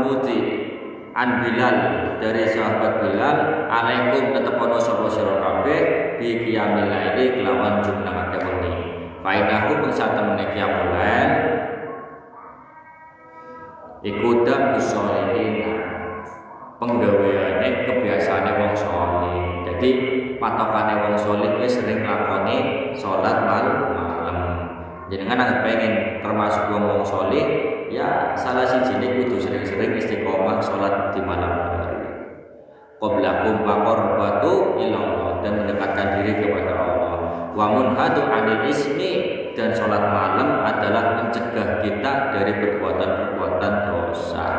muti an Bilal dari sahabat Bilal alaikum tetepono sapa sira kabeh bi qiyamil laili kelawan jumlah wengi fainahu satemene qiyamul lail iku dam bisolihin penggaweane kebiasaane wong saleh. Jadi patokane wong saleh wis sering nglakoni salat malam. Jenengan anggap pengen termasuk wong saleh, ya salah sijine kudu sering-sering istiqomah salat di malam hari. Qablakum faqarbatu ilallah dan mendekatkan diri kepada Allah. Wa munhadu 'anil ismi dan salat malam adalah mencegah kita dari perbuatan-perbuatan dosa.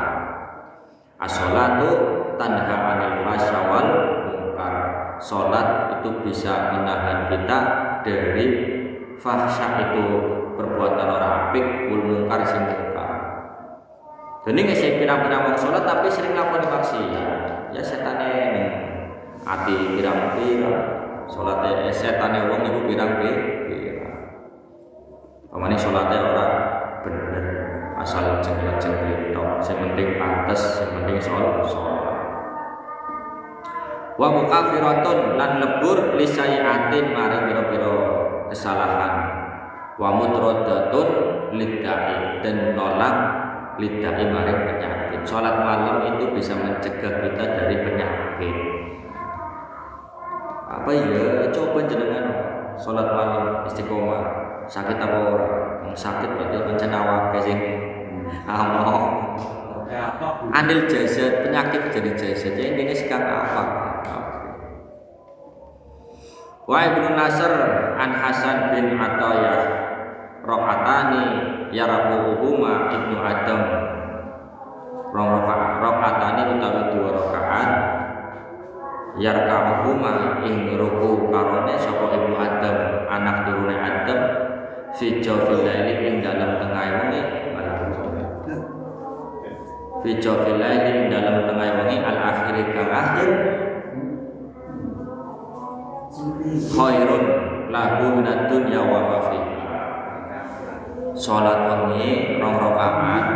As-sholatu tanha 'anil fahsya wal munkar. Salat itu bisa menahan kita dari fahsya itu perbuatan orang apik, wal munkar sing munkar. Dene nek sing pirang-pirang wong salat tapi sering lakoni maksiat, ya setane ning ati pirang-pirang salate setane wong niku pirang-pirang. Pamane salate ora bener, asal jengkel-jengkel tok, sing penting pantes, sing penting salat. Wa mukafiratun lan lebur lisayatin maring pira-pira kesalahan. Wa mutradatun lidai dan nolak lidai maring penyakit. Salat malam itu bisa mencegah kita dari penyakit. Apa ya? Coba jenengan salat malam istiqomah. Sakit apa ora? Sakit berarti pancen awake sing amok. Andil jasad penyakit jadi jasad. Jadi ini sekarang apa? Wa Ibnu Nasr an Hasan bin Atiyah rakaatani yarabuhuma Ibnu Adam rakaatani utawi dua rakaat yarka'uhuma ing ruku karone sapa Ibnu Adam anak turune Adam fi jawfil laili ing dalam tengah wengi fi jawfil laili ing dalam tengah wengi al akhir kang akhir khairun lahu minad dunya wa ma fiha. Salat wengi 2 rakaat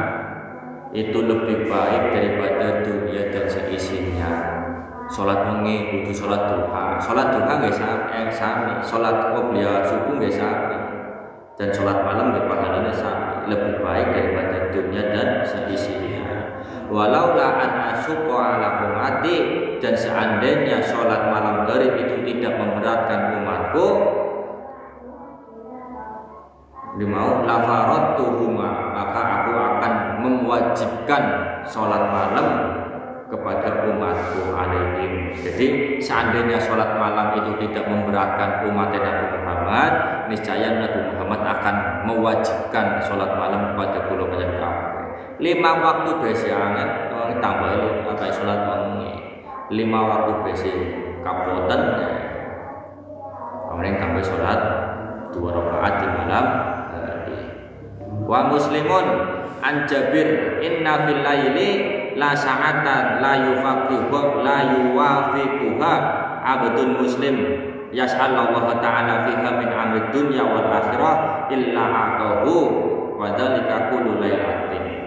itu lebih baik daripada dunia dan seisinya. Salat wengi kudu salat duha. Salat duha nggih sami, salat qobliyah subuh nggih sami. Dan salat malam nggih pahalane sami, lebih baik daripada dunia dan seisinya. Walau la an asyqa ala ummati dan seandainya salat malam hari itu tidak memberatkan umatku limau lafaratuhuma maka aku akan mewajibkan salat malam kepada umatku alaihim. Jadi seandainya salat malam itu tidak memberatkan umat Nabi Muhammad, niscaya Nabi Muhammad akan mewajibkan salat malam kepada kula panjenengan. 5 waktu besi anget tambah apa salat wengi. 5 waktu besi kapoten ya. Kemudian tambah salat 2 rakaat di malam hari. Wa Muslimun an Jabir inna fil laili la sa'atan la yufaqihu la yuwafiquha abdul muslim yas'alullah ta'ala fiha min amrid dunya wal akhirah illa atahu wa dzalika kullu lailatin.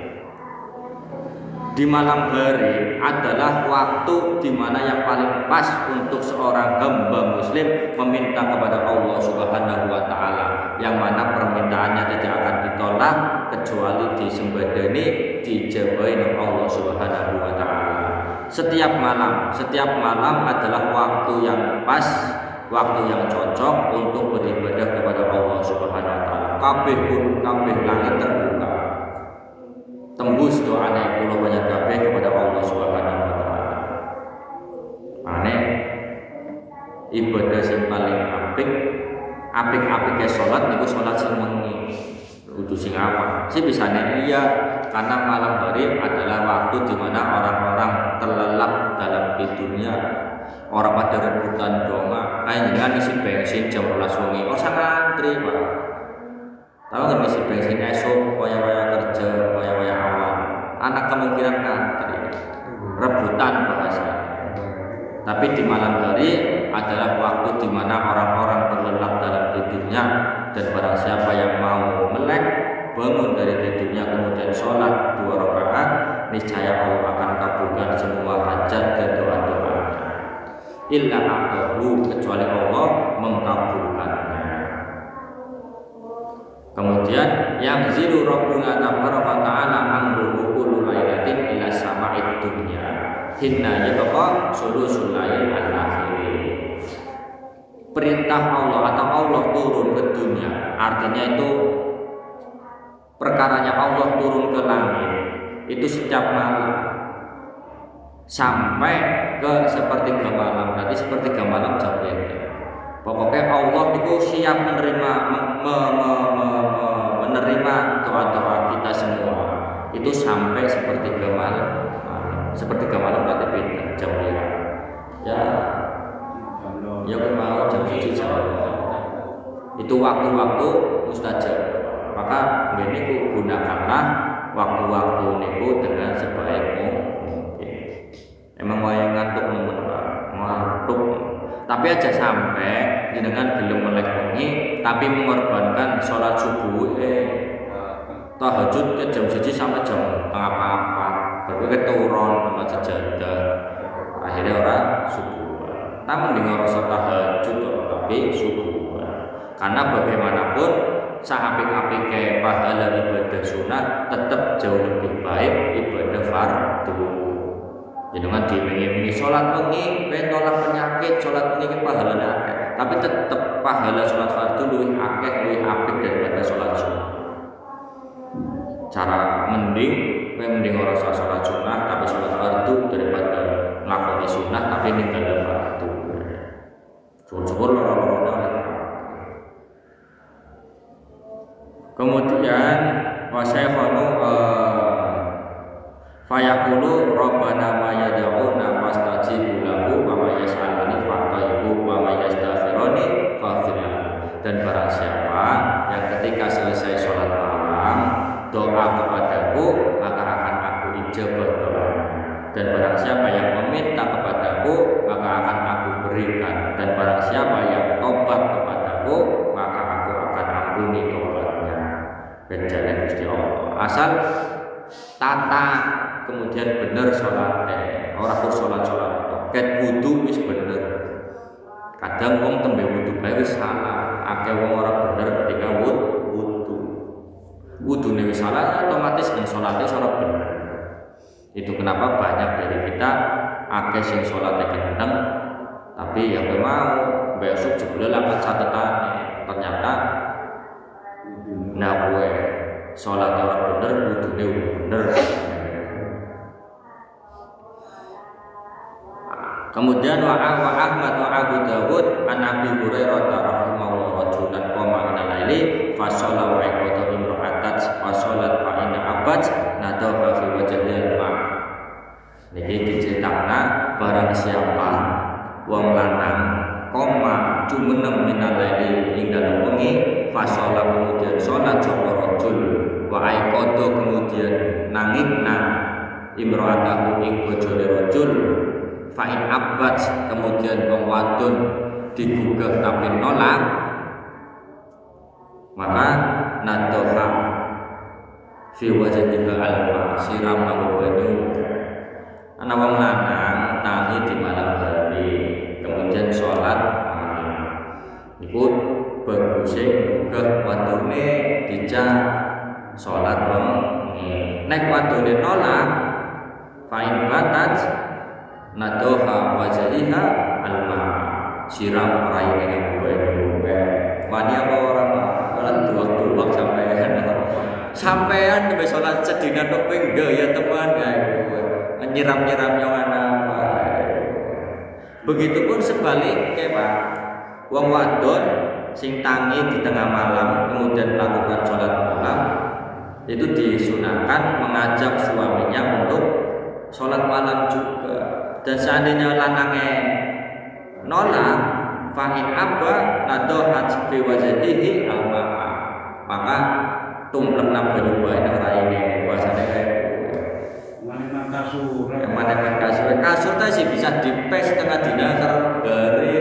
Di malam hari adalah waktu di mana yang paling pas untuk seorang hamba muslim meminta kepada Allah Subhanahu wa taala, yang mana permintaannya tidak akan ditolak kecuali disembadani dijabahi oleh Allah Subhanahu wa taala. Setiap malam adalah waktu yang pas, waktu yang cocok untuk beribadah kepada Allah Subhanahu wa taala. Kabeh langit terbuka. Tembus doanya kula banyak kabeh kepada Allah Subhanahu wa taala. Mane ibadah sing paling apik-apike salat niku salat sing wengi. Kudu sing awal. Sing bisane iya karena malam hari adalah waktu di mana orang-orang terlelap dalam tidurnya. Orang pada rebutan donga, jangan isi bensin jam 12 wengi. Oh ngantri, Pak. Tahu kan isi bensin esok, waya-waya kerja, waya-waya awal. Anak kemungkinan ngantri, rebutan bahasa. Tapi di malam hari adalah waktu di mana orang-orang terlelap dalam tidurnya, dan barang siapa yang mau melek bangun dari tidurnya kemudian sholat 2 rakaat, niscaya Allah akan kabulkan semua hajat dan doa-doa. Illa aqahu, kecuali Allah mengkabulkannya. Kemudian yang zilu Rabbuna tabaraka ta'ala amruhu kullu lailatin ila sama'id dunya hinna yabqa sulusul lail al-akhir. Perintah Allah atau Allah turun ke dunia, artinya itu perkaranya Allah turun ke langit itu setiap malam sampai ke sepertiga malam. Berarti sepertiga malam jam berapa? Pokoknya Allah itu siap menerima doa-doa kita semua itu sampai sepertiga malam. Sepertiga malam berarti beda jam berapa? Ya mau jam 7 jam. Itu waktu-waktu mustajab. Maka ini gunakanlah waktu-waktu niku dengan sebaik mungkin. Emang wae ngantuk nemen ngantuk. Tapi aja sampai jenengan belum melek bengi tapi mengorbankan sholat subuh tahajud ke jam 1 sampai jam 3:30 baru keturun sama sejadah akhirnya orang subuh. Tamu dengar rasa tahajud tapi subuh. Karena bagaimanapun saapik-apik ke pahala ibadah sunat tetap jauh lebih baik ibadah fardu. Jangan dimengi-mengi sholat bengi, nolak penyakit, sholat bengi pahalanya akeh. Tapi tetap pahala sholat fardu luwih akeh, luwih apik daripada sholat sunat. Cara mending orang sholat sunat tapi sholat fardu daripada nglakoni sunat tapi ninggal fardu. Syukur loro-loro. Kemudian wasyaikhonu fayaqulu rabbana ma yad'una fastajibu lahu wa ma yas'aluni fa'taibu wa ma yastaghfiruni faghfir lahu. Dan barang siapa yang ketika selesai sholat malam doa kepadaku maka akan aku ijabah doanya. Dan barang siapa yang meminta kepadaku maka akan aku berikan. Dan barang siapa yang tobat kepadaku maka aku akan ampuni tobatnya. Berjalan Gusti Allah. Asal tata kemudian bener sholatnya. Orang pun sholat ket wudu wis bener. Kadang wong tembe wudu bae wis salah. Akeh wong ora bener ketika wudu. Wudune wis salah otomatis kan sholatnya ora bener. Itu kenapa banyak dari kita akeh sing sholatnya kenceng tapi yang mau besok jebule lapat catetane ternyata nah gue sholat orang bener wudune bener. Kemudian wa Ahmad wa Abu Dawud an Abi Hurairah radhiyallahu rajulan qama min al-laili fa shalla wa iqata imra'atat fa shalat fa inna abad nadha fi wajhil ma. Niki diceritakna barang siapa wong lanang koma jumeneng min al-laili ing dalem wengi fa shalla kemudian salat sapa rajul wa iqata kemudian nangikna imra'atahu ing bojone rajul fa'in abad kemudian wong wadon digugah tapi nolak maka nadoha fi wajhiha alma siram nang banyu ana wong lanang tangi di malam hari kemudian sholat niku baguse gugah wadone dijak sholat wengi nek wadone nolak fa'in batat nadoha wajhiha alma siram raine yang banyu wani apa orang duak-duak sampean sampai sholat sedina tok ping ya teman nyiram-nyiram yang apa. Begitupun sebaliknya Pak, wong wadon sing tangi di tengah malam kemudian melakukan sholat malam itu disunahkan mengajak suaminya untuk sholat malam juga. Dan seandainya lanangnya nolak fa'in abba nadohat fi wajhihi alma maka tumplek nang banyu bae nang raine bahasane kae kasur ta sih bisa dipes tengah dina karo gare